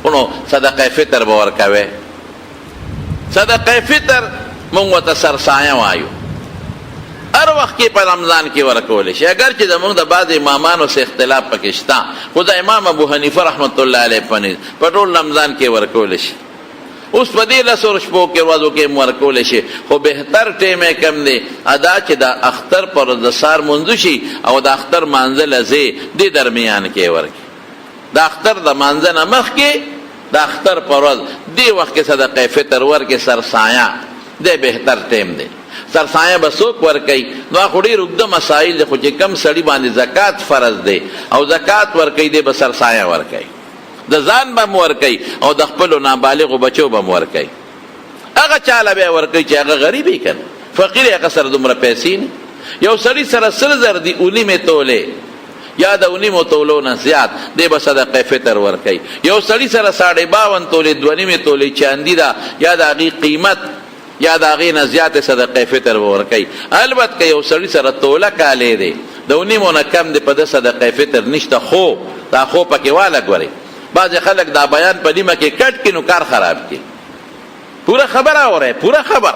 نو صدقه فطر به ورکوئ. صدقه فطر مونږ ورته سرسایه وایو. هر وخت کې په رمضان کې ورکولی شي، اگر چې زمونږ د بعض امامانو سره اختلاف پکې شته، خو د امام ابو حنیفه رحمت الله علیه په ټول رمضان کې ورکولی شي. اوس په دې 10 شپو کې ورځو کې ورکولی شي، خو بهتر ټیم یې کم دی ادا چې د اختر پر ورځ د سهار مونځ شي او د اختر مانځه ځای دې درمیان کې ورکړي. د اختر د مانځه نه مخکې د اختر پر ورځ دې وخت کې صدقه فطر ورکړي، سرسایه دی بهتر ټیم دی. سرسایه به څوک ورکوي؟ نو خو ډېر اوږده مسایل دی، خو چې کم سړي باندې زکات فرض دی او زکات ورکوي دی به سرسایه ورکوي. د ځان به م ورکوي او د خپلو نابالغو بچو به م ورکوي. هغه چاله به یې ورکوي چې هغه غریب وي که نه، فقیر یې هغه سره دومره پیسې نه. یو سړي سره 100,000 دي 19 تولې یا د 19 تولو نه زیات دی به صدقه فطر ورکوي. یو سړي سره 52 تولې 2.5 تولې چاندي ده یا د هغې قیمت یا د هغې نه زیاتې صدقه فطر به ورکوي. البته که یو سړي سره توله کالی دی د 19 نه کم دی په ده صدقه فطر نشته، خو دا خو پکې واله ګورئ. بعضې خلک دا بیان په نیمه کې کټ کړي نو کار خراب کړي. پوره خبره اورئ، پوره خبر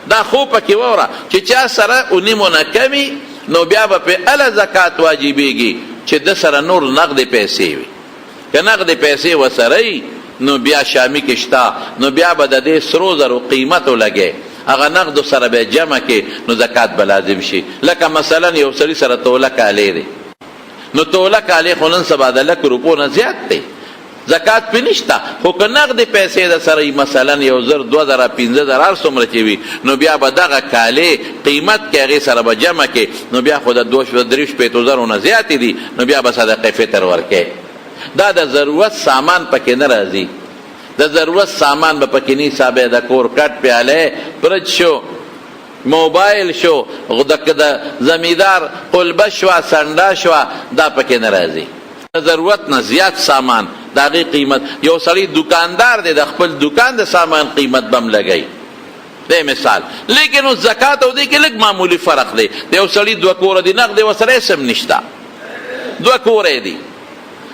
دا خو پکې واوره چې چا سره 19 نه کمي نو بیا به پې اله زکات واجبېږي چې ده سره نور نغدې پیسې وي. که نغدې پیسې ورسره نو بیا شامی کې شته، نو بیا به د دې 100,000 قیمت ولګي، هغه نغدو سره به جمع کې نو زکات به لازم شي. لکه مثلا یو سړي سره توله کالی دی، نو توله کالی خو نن سبا د 100 روپو نه زیات دی، زکات پې نشته. خو که نغدې پیسې د سره مثلا 1,000 2,000 15,000 هر څومره چې وي نو بیا به دغه کالی قیمت کې هغې سره به جمع کې نو بیا خو د 2,000 نه زیاتې دي، نو بیا به صدقه فطر ورکوي. دا د ضرورت سامان پکې نه راځي، د ضرورت سامان به پکې نه حسابې. د کور کټ پیاله فرج شو، موبایل شو، د زمیندار قلبه شوه، سنډه شوه، دا پکې نه راځي. د ضرورت نه زیات سامان د هغې قیمت. یو سړی دکاندار دی، د خپل دکان د سامان قیمت به هم لګوي، دی مثال. لیکن اوس زکات او دې کې لږ معمولي فرق دی. د یو سړي 2 کوره دي نغدې ورسره اسم نشته، 2 کوره دي،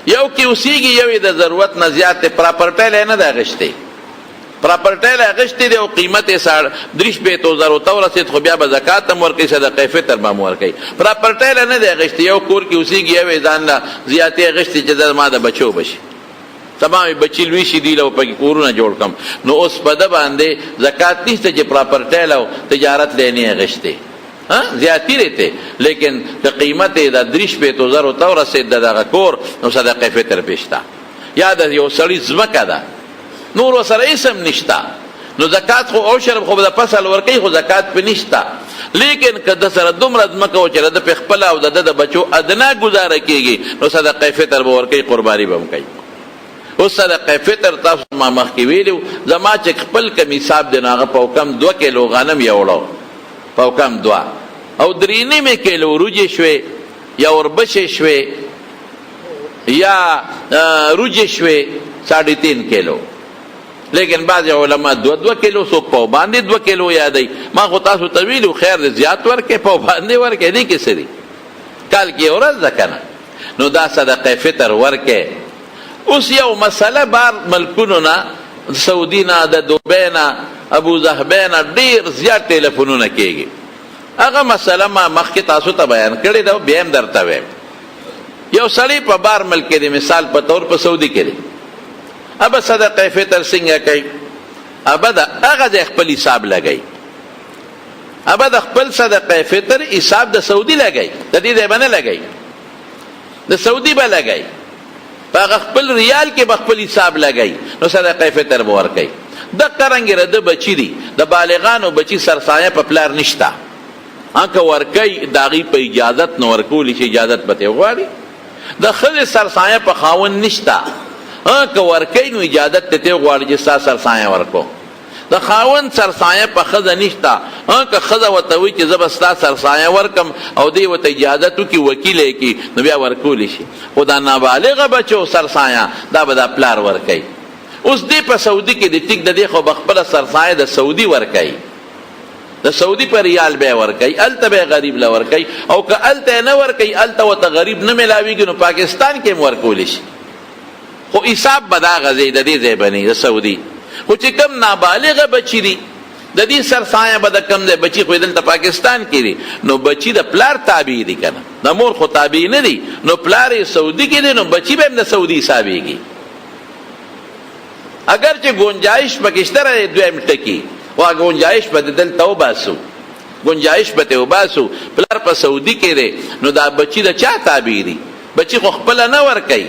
یو کې اوسېږي، یو یې د ضرورت نه زیات دی. پراپرټی لی نه دی اخیستی، پراپرټی لی اخیستی دی او قیمت یې 30,000 ته ورسېد، خو بیا به زکات هم ورکوي، صدقه فطر به هم ورکوي. پراپرټی لی نه دی اخیستی، یو کور کې اوسېږي، یو یې ځان له زیاتې اخیستې چې زما د بچو بشي، سبا مې بچي لوی شي دی له پکې کورونه جوړ کړم. نو اوس په ده باندې زکات نشته چې پراپرټی له تجارت لی نه اخیستې، زیاتی رہتے. لیکن دا قیمت دا 30,000 ته ورسېد د دغه کور نو صدقه فطر پېشته. یا د یو سړي ځمکه ده نور ورسره اسم نشته، نو زکات خو عشر خو د فصل ورکوي، خو زکات پې نشته. لیکن که د سره دومره ځمکه و چې د پې خپله او د د بچو ادنا ګزاره کېږي نو صدقه فطر به ورکوي، قرباني به هم کوي. اوس صدقه فطر تاسو ما مخکې ویلي زما چې خپل کم حساب دی نو هغه په کم 2 کیلو غنم یې وړو، په کم 2 او 3.5 کیلو وریجې شوې یا وربشې شوې یا وریجې شوې 3.5 کیلو. لیکن بعض علما 2 کیلو څوک په باندې 2 کیلو یادوي. ما خو تاسو ته ویلو خیر دی زیات ورکې، په باندې ورکې، دې کې څه دي، کال کې یو ورځ ده که نه. نو دا صدقه فطر ورکې. اوس یو مسله بار ملکونو نه، سعودي نه، د دوبۍ نه، ابوظهبۍ نه ډېر زیات ټلیفونونه کېږي. هغه مسله ما مخکې تاسو ته بیان کړې ده، بیا هم درته وایم. یو سړی په بار ملک کې دی، مثال په طور په سعودي کې دی، ابه صدقه فطر څنګه کوي؟ ابه د هغه ځای خپل حساب لګوي، ابه د خپل صدقه فطر حساب د سعودي لګوي، د دې ځای به نه لګوي، د سعودي به لګوي، په هغه خپل ریال کې به خپل حساب لګوي، نو صدقه فطر به ورکوي. دقه رنګې د بچي دي، د بالغانو بچي سرسایه په پلار نشته، که ورکوي د هغې په اجازت نه ورکولی شي، اجازت به ترې غواړي. د ښځې سرسایه په خاوند نشته، که ورکوي نو اجازت ته غواړي چې ستا سرسایه ورکو. د خاوند سرسایه په ښځه نشته، که ښځه ورته وایي چې زه به ستا سرسایه ورکم او دی ورته اجازت وکړي، وکیل یې کړي، نو بیا ورکولی شي. خو دا نابالغه بچو سرسایه دا به دا پلار ورکوي. اوس دې په سعودي کې د ټیک د دې خو به خپله سرسایه د سعودي ورکوي، د سعودي په ریال به ورکوي، هلته به غریب له ورکوي. او که هلته نه ورکوي، هلته ورته غریب نه میلاویږي، نو پاکستان کې هم ورکولی شي. خو حساب به دا غځي د دې ځای بني د سعودي. خو چې کم نابالغه بچي دي د دې سرسایه به د کم دی بچي خو دلته پاکستان کې دي، نو بچي د پلار تابع دي که نه، د مور خو تابع نه دي، نو پلار یې سعودي کې دی نو بچي به هم د سعودي حسابېږي. اگر چې گنجائش پکې شته دی دویم ټکي، خو گنجائش به دلته وباسو، گنجائش به ته وباسو، پلار په سعودي کې دی نو دا بچي د چا تابع دي؟ بچي خو خپله نه ورکوي،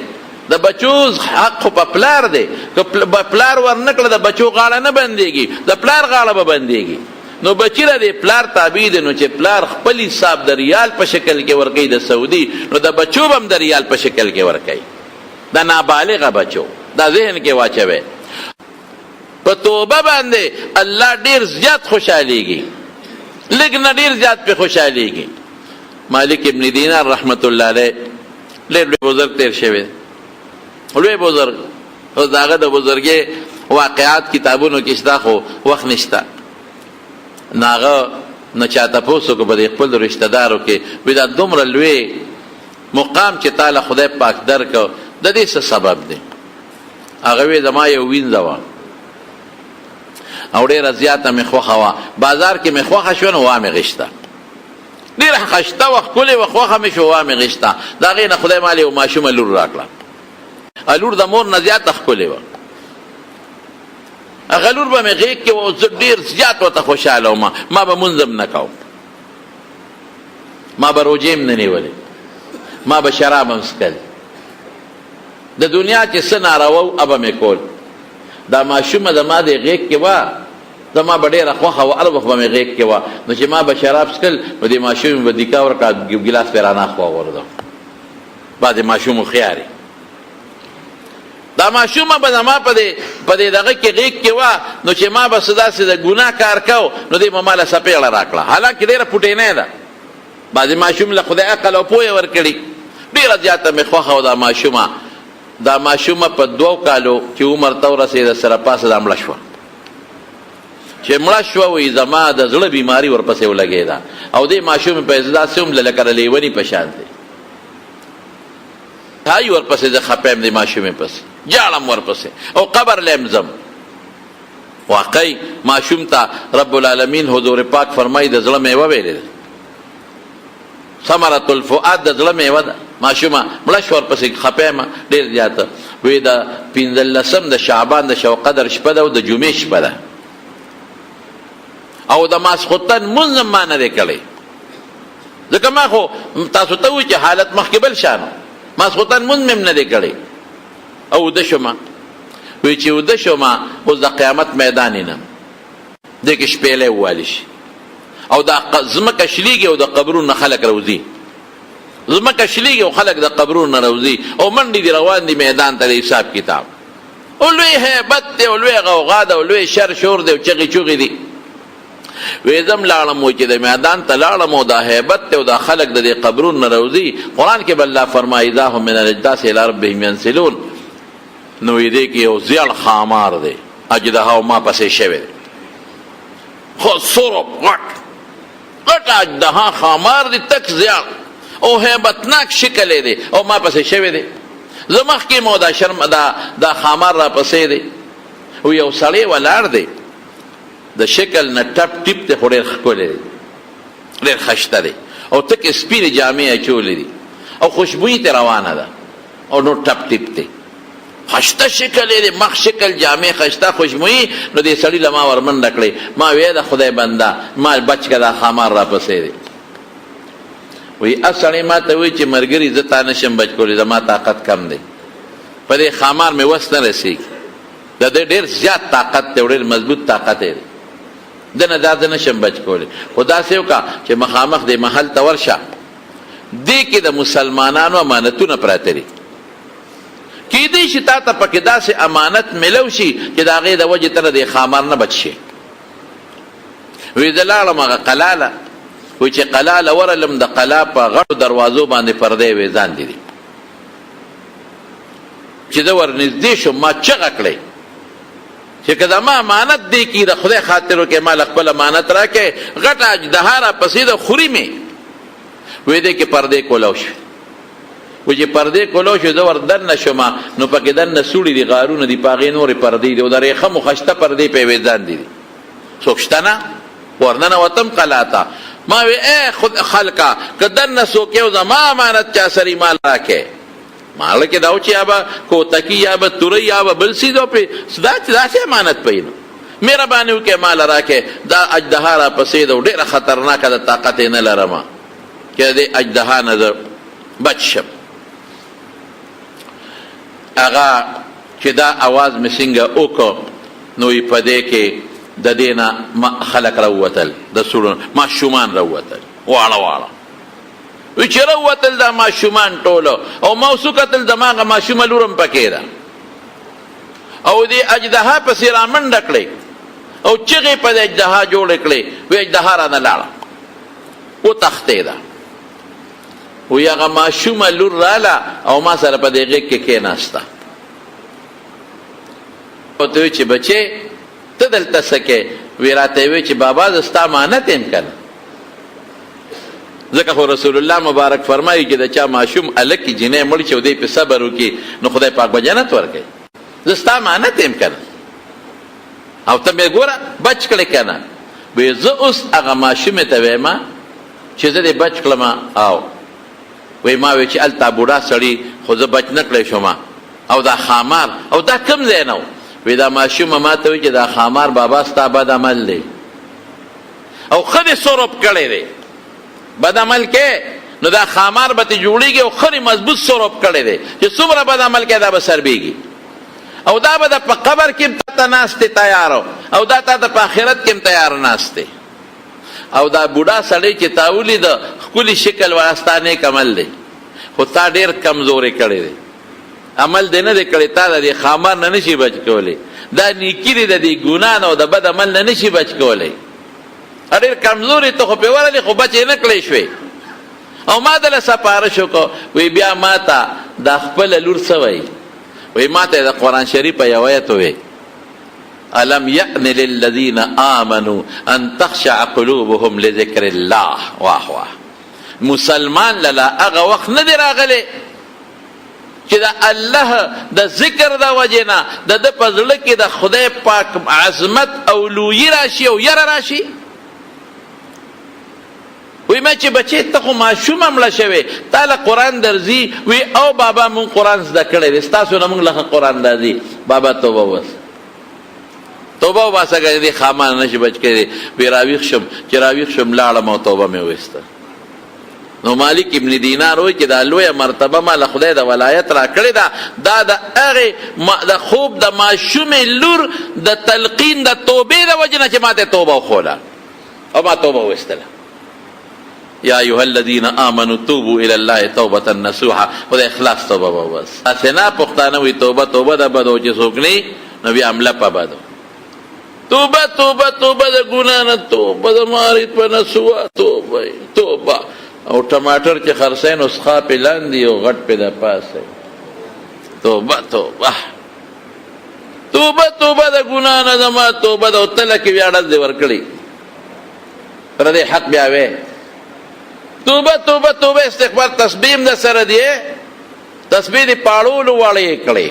د بچو حق خو په پلار دی، که پلار ورنکړه د بچو غاړه نه بندېږي، د پلار غاړه به بندېږي. نو بچی را دی پلار تابع دی، نو چې پلار خپل حساب د ریال په شکل کې ورکوي د سعودي، نو د بچو به هم د ریال په شکل کې ورکوي، د نابالغه بچو. دا ذهن کې واچوئ. په توبه باندې الله ډیر زیات خوشحالیږي، لږ نه ډیر زیات پې خوشحالیږي. مالک ابن دینار رحمت الله علیه ډېر لوی بزرګ تیر شوی، لوی بزرګ، اوس د هغه د بزرګۍ واقعات کتابونو کې شته خو وخت نشته. نو هغه نه چا تپوس وکړو په دې خپلو رشته دارو کې، وایي دا دومره لوی مقام چې تا له خدای پاک درکړو د دې څه سبب دی؟ هغه وایي زما یو وینځه وه او ډېره زیاته مې خوښه وه، بازار کې مې خوښه شوه نو وا مې غشته، ډېره خشته وه، ښکلې وه، خوښه مې شوه، وا مې غشته. د هغې نه خدای مال یو ماشومه لور راکړه، لور د مور نه زیاته ښکلې وه. هغه لور به مې غېږ کې وه، زه ډېر زیات ورته خوشحاله وم. ما به مونځ هم نه کوم، ما به روجې هم نه نیولې، ما به شراب هم څښل، د دنیا چې څه ناروا وو هغه به مې کول. دا ماشومه زما د غېږ کې وه، زما به ډېره خوښه وه، هر وخت به مې غېږ کې وه. نو چې ما به شراب څښل نو دې ماشومې به دیکا ورکړه، یو ګیلاس پې رانه وغورځم. بعضې ماشوم هوښیارې، دا ماشومه به زما په دې دغه کې غېږ کې وه، نو چې ما به څه داسې د ګناه کار کو نو دې به ماله څپېړه راکړه، حالانکې ډېره پوټینۍ ده. بعضې ماشوم له خدای عقل او پوهې ورکړي، ډېره زیاته مې خوښه وه دا ماشومه په 2 کالو چې عمر ته ورسېده سره پاسه دا مړه شوه. چې مړه شوه وایي زما د زړه بیماري ورپسې ولګېده، او دې ماشومې په داسې هم لکه د لیوني په شان دی، هاي ورپسې زه خپه یم دې ماشومې پسې، جاړم ورپسې، او قبر له یم ځم. واقعي ماشوم ته رب العالمین حضور پاک فرمایي د زړه میوه ویلې ده، ثمرة الفؤاد د زړه میوه ده. ماشومه مړه شوه، ورپسې خپه یم ډېر زیاته. وایي د 15 د شعبان د شب قدر شپه ده او د جمعې شپه ده، او د ماسخوتن مونځ هم ما نه دی کړی، ځکه ما خو تاسو ته وایي چې حالت مخکې بل شان، ماسخوتن مونځ مې هم نه دی کړی. او اوده شومه، وایي چې اوده شومه اوس د قیامت میدان وینم، دې کې شپېلی ووالي شي، او دا ځمکه شلېږي او د قبرونو نه خلک راوځي، ځمکه شلېږي او خلک د قبرونو نه راوځي، او منډې دي روان دي میدان ته د حساب کتاب، او لوی هیبت دی او لوی غوغا ده او لوی شر شور دی او چغې چغې دي. وایي زه هم لاړم، وایي چې د میدان ته لاړم او دا هیبت دی او دا خلک د دې قبرونو نه راوځي. قرآن کې به الله فرمایي اذا هم من الاجداث الی ربهم ینسلون، نو یې دې کې یو زیړ خامار دی، اجدها او ما پسې شوی دی، خو سرب غټ اجدها خامار دی، تک زیړ او هیبتناک شکل دی، او ما پسې شوی دی. زه مخکې مو دا شرم دا خامار را پسې دی. او یو سړی ولاړ دی، د شکل نه ټپ ټیپ دی، خو ډېر ښکلی دی، ډېر خشته دی، او تکې سپینې جامې اچولې دي، او خوشبویي ترې روانه ده، او نور ټپ ټیپ دی، خشته شکل دی، مخ شکل، جامې خشته، خوشبویي. نو دې سړي له ما ورمنډه کړې، ما ویې د خدای بنده ما بچ که دا خامار را پسې دی. وی سړی ما ته وایي چې ملګري زه تا نشم بچ کولی، زما طاقت کم دی، په دې خامار مې وس نه رسېږي، د دې ډېر زیات طاقت دی او ډېر مضبوط طاقت دی، ده نه دا زه نشم بچ کولی. خو داسې وکړه چې مخامخ دې محل ته ورشه، دې کې د مسلمانانو امانتونه پراته دي، کیدای شي تا ته پکې داسې امانت ملو شي چې د هغې د وجې ته د خامار نه بچ شي. وایي زه لاړم هغه قلا له، وایي چې قلا له ورغلم، د قلا په غټو دروازو باندې پردې وې ځاندې دي، چې زه ورنږدې شوم ما چغه کړی چې که زما امانت دی کي د خدای خاطر وکړې، ما له خپل امانت راکړې، غټه اجدها را پسې ده خوري مې. وایي دی کې پردې کولو شوې، و چې پردې کولو شو زه ور دننه شوم نو پکې دننه سوړي دي غارونه دي په هغې نورې پردې دي او د ریخمو خشته پردې په یوې ځاندې دي څوک شته نه ورننوتم قلا ته ما وی ای خلکه که دننه څوک یو زما امانت چا سرې مال راکې مال کې دا و چې یا به کوتکي یا به توری یا به بل څیز داسې امانت پوي نو مهرباني وکړې مال راکې دا اجدها را پسې ده او ډېره خطرناکه ده طاقت یې نه لرم چې د دې اجدها نه زه بچ شم هغه چې دا اواز مې څنګه وکړ نو یې په دې کې د دې نه خلک راووتل د سوړو ماشومان راووتل واړه واړه وی چې راووتل دا ماشومان ټولو او ما اوس وکتل زما هغه ماشومه لور هم پکې ده او دې اجدها پسې رامنډه کړې او چغې په دې اجدها جوړې کړې وی اجدها رانه لاړه وتښتېده وی هغه ماشومه لور راله او ما سره په دې غېږ کې کېناسته ورته وی چې بچې ته دلته څه کې وی راته وی چې بابا زه ستا امانت یم که نه ځکه خو رسول الله مبارک فرمایي چې د چا ماشوم هلک کې جینۍ مړ شي او دی پې صبر وکړي نو خدای پاک به جنت ورکوي زه ستا امانت یم که نه او ته مې ګوره بچ کړې که نه وی زه اوس هغه ماشومې ته وایم چې زه دې بچ کړم او وی ما وی چې هلته بوډا سړي خو زه بچ نه کړی شوم او دا خامار او دا کوم ځای نه و وی دا ماشومه ما ته وی چې دا خامار بابا ستا بد عمل دی او ښه دې سرب کړی دی بد عمل کې نو دا خامار به ته جوړېږي او ښه مضبوط سرب کړی دی چې څومره بد عمل کې دا به سربېږي او دا به په قبر کې تا ته ناست تیار او دا تا ته په آخرت کې تیار ناست او دا بوډا سړی چې تا ولیده ښکلي شکل والا ستا نیک عمل دی خو تا ډېر کمزورې کړی دی عمل دې نه دی کړی تا د دې خامار نه نشي بچ کولی دا نیکي دی د دې ګناه نه او د بد عمل نه نشي بچ کولی ډېر کمزورې ته خو پې ورلې خو بچ یې نه کړی شوې او ما دله سپارش وکړو وی بیا ما ته دا خپله لور څه وایي وی ما ته د قرآن شریف یو آیت وی الم یأن للذین آمنوا ان تخشع قلوبهم لذکر الله واه واه مسلمان للا هغه وخت نه دی راغلی چې د الله د ذکر د وجې نه د ده په زړه کې د خدای پاک عظمت او لویي راشي او یره راشي وی ما چې بچې ته خو ماشومه مړه شوې تا له قرآن درځي وی او بابا مونږ قرآن زده کړی دی ستاسو نه مونږ له قرآن راځي بابا توبه وباسه توبه وباسه که دې خامان نه شي بچ کړی وی راویښ شم چې راویښ شم لاړم او توبه مې وویسته نو مالک ابن دینار وایي چې دا لویه مرتبه ما له خدای د ولایت را کړې ده دا د هغې د خوب د ماشومې لور د تلقین د توبې د وجې نه چې ما ته توبه وښوله او ما توبه وویستله یا ایها الذین آمنوا توبوا الی الله توبة نصوحا خدای اخلاص توبه به بس داسې نه پښتانه وایي توبه توبه د بدو چې څوک نه نو بیا حمله په بدو توبه توبه توبه د ګناه نه توبه د مارید په نسوه توبه توبه او ټماټر چې خرڅوي نو څښا پې لاندې او غټ پې د پاسه توبه توبه توبه توبه د ګناه نه زما توبه ده او تله کې بیا ډز دې ورکړي پردې حق بیا وې توبه توبه توبه استغفار تسبیح هم در سره دی تسبیح دې پاړولو واړه یې کړې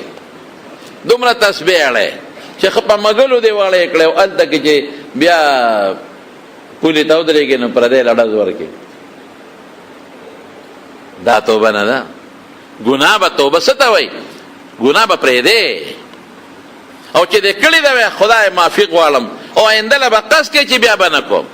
دومره تسبیح اړی چې ښه په مګلو دې واړه یې کړی او هلته کې چې بیا پولې ته ودرېږي نو پردی له ډز ورکړي دا توبه نه ده ګناه به توبه څه ته وایي ګناه به پرېږدې او چې دې کړې ده وی خدای معافي غواړم او آینده له به قصد کوې چې بیا به نه کوم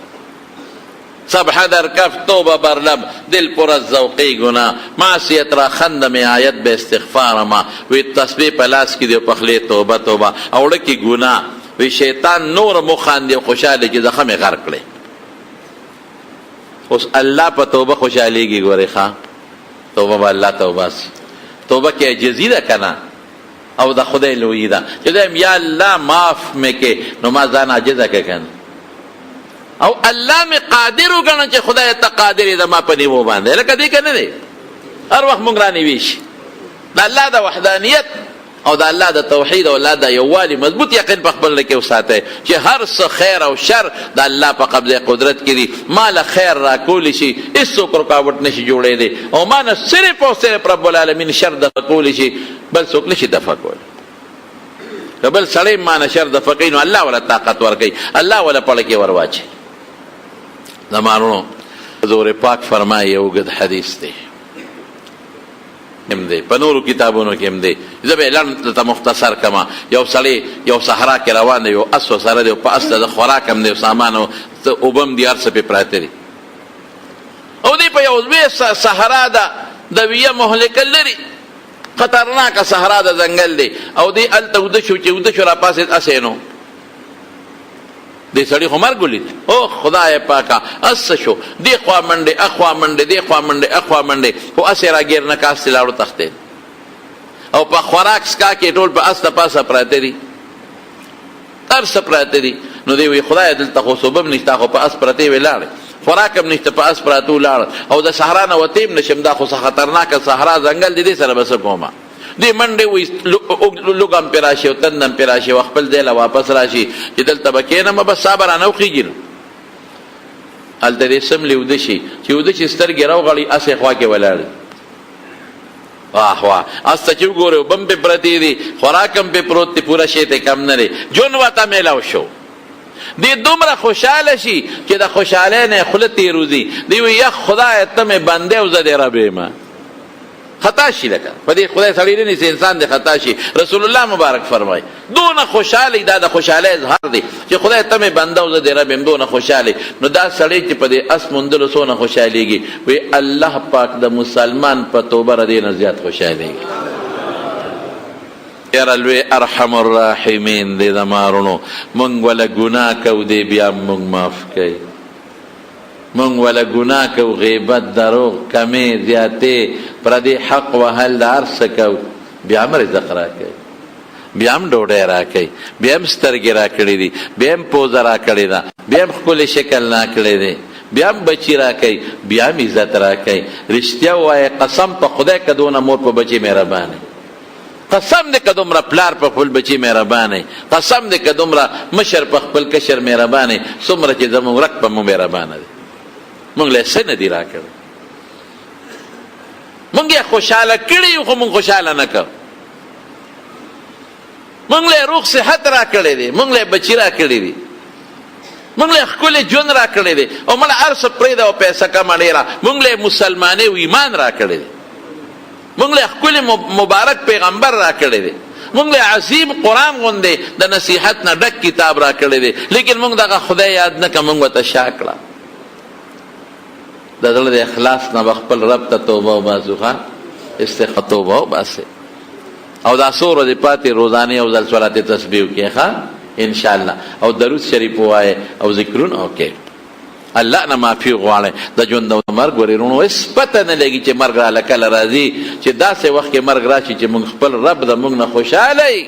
سبحه در کف توبه بر لب دل پر از ذوقی گناه معصیت را خندم آیت به استغفار ما وی تسبیح پلاس کی دیو پخلی توبه توبه اوڑه کی گناه وی شیطان نور مخان دیو خوشحالی کی زخم غرق لے اس اللہ پا توبه خوشحالی کی گوری خواہ توبه با اللہ توبه سی توبه کی عجزی ده کنا او دا خدای لوی ده چې دیم یا الله معاف مکه نو ما ځان عاجزه کې کن او الله می قادر وګڼه چې خدای ته قادر ده ما په نیو باندې لکه دې کنه دی هر وخت مونږ رانی ویش د الله د وحدانیت او د الله د توحید او الله د یووالي مضبوط یقین په خپل کې وساتئ چې هر څه خیر او شر د الله په قبضه قدرت کې دي. ما له خیر را کولی شي هېڅوک رکاوټ نشي جوړېدی، او ما نه صرف او صرف رب العالمین شر دفع کولی شي، بل څوک نشي دفع کولی. که بل سړی ما نه شر دفع کوي نو الله ولا طاقت ورکوي، الله ولا پړه کې ور واچي. زمانو حضور پاک فرمایي یو اوږد حدیث دی هم دی، په نورو کتابونو کې هم دی، زه به اعلان درته مختصر کما. یو سړی یو صحرا کې روان دی، یو اس ورسره دی، په اس د خوراک هم دی، سامان او اوبه هم دي، هر څه پې پراته دي، او دی په یو لوی صحرا ده د ویه مهلکه لري، خطرناکه صحرا د ځنګل دی، او دی هلته اوده شو، چې اوده شو را پاسېد اسې نو دی سړي خو مرګ ولید، او خدای پاکه اس شو، دی خوا منډې اخوا منډې، دی خوا منډې اخوا منډې، خو اسې را ګیر نه کاستې لاړو تښتېد، او په خوراک څکا کې ټول په اس د پاسه پراته دي، هر څه پراته دي. نو دی وی خدای دلته خو صوبه هم نشته، خو په اس پرتې وې لاړې، خوراک هم نشته، په اس پراته ولاړ، او د صحرا نه وتې هم نشم، دا خو څه خطرناکه صحرا ځنګل دی، دې سره به څه کومه. دی منډې وی لوګ هم پې راشي او تند هم پې راشي، او خپل ځای له واپس راشي چې دلته به کښېنم، بس سا به رانه وخېږي نو هلته دې څملې اوده شي، چې اوده چې سترګې راوغړي اسې خوا کې ولاړ دي، واه واه، اس ته چې وګورې اوبه هم پې پرتې دي، خوراک هم پې پروت دی، پوره شی ته کم نه دی، جون ورته میلاو شو. دی دومره خوشحاله شي چې د خوشحالۍ نه یې خوله تېروځي، دی وایي یا خدایه ته مې بندې او زه دې رب یم. خطا شي لکه په دې خدای سړی نه نیسي، انسان دې خطا شي. رسول الله مبارک فرمایي دونه خوشحالي، دا د خوشحالۍ اظهار دی چې خدای ته مې بنده او زه دې رب یم، دونه خوشحالي. نو دا سړی چې په دې اس موندلو څونه خوشحالېږي، وایي الله پاک د مسلمان په توبه ر دې نه زیات خوشحالېږي. یاره لوی ارحم الراحمین دی زمارونو، مونږ وله ګناه کوو دی بیا مونږ معاف کوي، مونږ وله ګناه کوو، غیبت، دروغ، کمې زیاتې، پردې حق وهل، د هر څه کوو، بیا هم رزق راکوي، بیا هم ډوډۍ راکوي، بیا هم سترګې راکړې دي، بیا هم پوزه راکړې ده، بیا هم ښکلی شکل راکړی دی، بیا هم بچي راکوي، بیا هم عزت راکوي. رښتیا ووایه قسم په خدای که دونه مور په بچي مهربانه، قسم دې که دومره پلار په خپل بچي مهربانه، قسم دې که دومره مشر په خپل کشر مهربانه، څومره چې زموږ رک په مو مهربانه دی. مونږ له څه نه دي راکړی، مونږ یې خوشحاله کړي یو، خو مونږ خوشحاله نه کوو. مونږ له روغ صحت راکړی دی، مونږ له بچي راکړي دي، مونږ له ښکلی ژوند راکړی دی، او مړه هر څه پرېږده او پیسه کمه ډېره، مونږ له مسلمانۍ او ایمان راکړی دی، مونږ له ښکلی مبارک پیغمبر راکړی دی، مونږ له عظیم قرآن غوندې د نصیحت نه ډک کتاب راکړی دی، لیکن مونږ دغه خدای یاد نه کړه، مونږ ورته شا کړه. د زړه د اخلاص نه به خپل رب ته توبه وباسو، ښه توبه وباسئ، او دا څو ورځې پاتې روزانه یو ځل صلات تسبیح وکړئ، ښه انشاءالله، او درود شریف ووایئ او ذکرونه وکړئ، الله نه معافي غواړئ. د ژوند او مرګ ورېرونو هېڅ پته نه لګي چې مرګ راله کله راځي، چې داسې وخت کې مرګ راشي چې موږ خپل رب د موږ نه خوشحاله یي،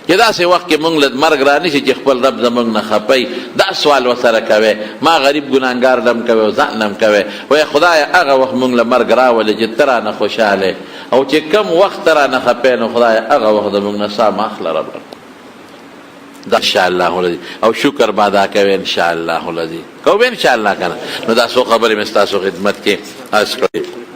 چې داسې وخت کې موږ له مرګ را نشي چې خپل رب زموږ نه خفی. دا سوال ورسره کوئ، ما غریب ګناهګار لم کوئ او ځان لم کوئ، وایي خدایه هغه وخت موږ له مرګ راولې چې ته رانه خوشحاله، او چې کم وخت ته رانه خفی، نو خدایه هغه وخت زموږ نه ساه مه اخله رب، دا انشاءالله العظیم، او شکر به ادا کوئ انشاءالله العظیم، کوو به انشاءالله که نه. نو دا څو خبرې مې ستاسو خدمت کې عرض کړې.